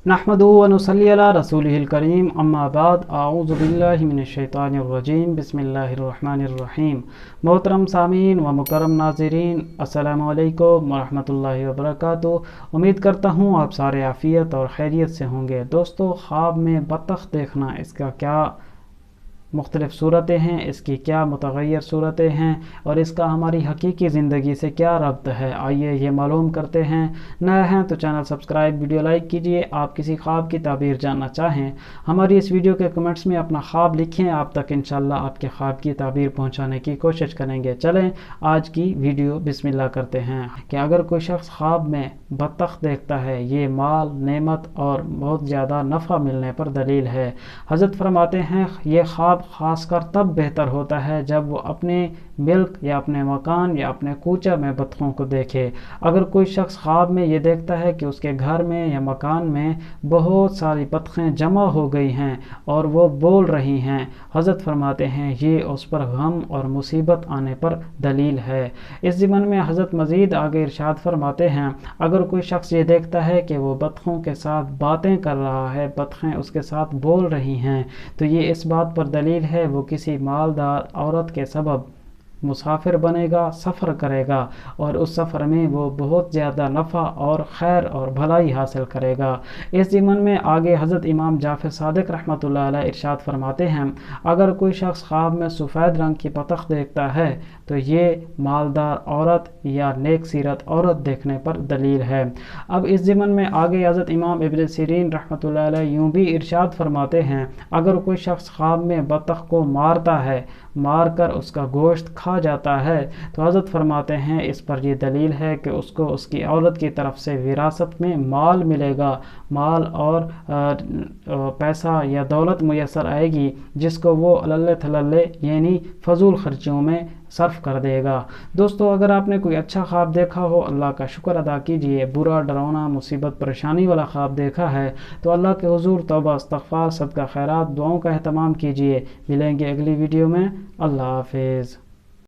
नहमदुहु व नुसल्ली अला रसूलिहिल करीम अम्मा बाद आऊज़ु बिल्लाहि मिनश शैतानिर रजीम बिस्मिल्लाहिर रहमानिर रहीम। मोहतरम सामीन व मुकर्रम नाज़रीन, अस्सलामु अलैकुम व रहमतुल्लाहि व बरकातुहू। उम्मीद करता हूँ आप सारे आफ़ियत और खैरियत से होंगे। दोस्तों, ख्वाब में बतख देखना, इसका क्या मुख्तलिफ़ सूरतें हैं, इसकी क्या मुतग़य्यर सूरतें हैं और इसका हमारी हकीकी ज़िंदगी से क्या रब्त है, आइए ये मालूम करते हैं। नए हैं तो चैनल सब्सक्राइब, वीडियो लाइक कीजिए। आप किसी ख्वाब की ताबीर जानना चाहें, हमारी इस वीडियो के कमेंट्स में अपना ख्वाब लिखें, आप तक इंशाल्लाह आपके ख्वाब की ताबीर पहुँचाने की कोशिश करेंगे। चलें आज की वीडियो बिस्मिल्लाह करते हैं कि अगर कोई शख्स ख्वाब में बतख देखता है, ये माल, नेमत और बहुत ज़्यादा नफ़ा मिलने पर दलील है। हज़रत फरमाते हैं ये ख्वाब खासकर तब बेहतर होता है जब वो अपने मिल्क या अपने मकान या अपने कूचा में बतखों को देखे। अगर कोई शख्स ख्वाब में ये देखता है कि उसके घर में या मकान में बहुत सारी बतखें जमा हो गई हैं और वो बोल रही हैं, हज़रत फरमाते हैं ये उस पर गम और मुसीबत आने पर दलील है। इस ज़िमन में हज़रत मज़ीद आगे इरशाद फरमाते हैं, अगर कोई शख्स ये देखता है कि वो बतखों के साथ बातें कर रहा है, बतखें उसके साथ बोल रही हैं, तो ये इस बात पर दलील है वो किसी मालदार औरत के सबब मुसाफिर बनेगा, सफ़र करेगा और उस सफ़र में वो बहुत ज़्यादा नफ़ा और खैर और भलाई हासिल करेगा। इस ज़िमन में आगे हज़रत इमाम जाफ़र सादिक रहमतुल्लाह अलैह इरशाद फरमाते हैं, अगर कोई शख्स ख्वाब में सफ़ेद रंग की बतख देखता है तो ये मालदार औरत या नेक सीरत औरत देखने पर दलील है। अब इस ज़िमन में आगे हज़रत इमाम इब्न सीरीन रहमतुल्लाह अलैह यूँ भी इरशाद फरमाते हैं, अगर कोई शख्स ख्वाब में बतख को मारता है, मार कर उसका गोश्त खा जाता है, तो हज़रत फरमाते हैं इस पर ये दलील है कि उसको उसकी औरत की तरफ से विरासत में माल मिलेगा, माल और पैसा या दौलत मुयसर आएगी जिसको वो अल्ले थल्ले यानी फ़जूल खर्चियों में सर्फ कर देगा। दोस्तों, अगर आपने कोई अच्छा ख्वाब देखा हो, अल्लाह का शुक्र अदा कीजिए। बुरा, डरावना, मुसीबत, परेशानी वाला ख्वाब देखा है तो अल्लाह के हुजूर तौबा, इस्तग़फ़ार, सदका खैरात, दुआओं का एहतमाम कीजिए। मिलेंगे अगली वीडियो में। अल्लाह हाफ़िज़।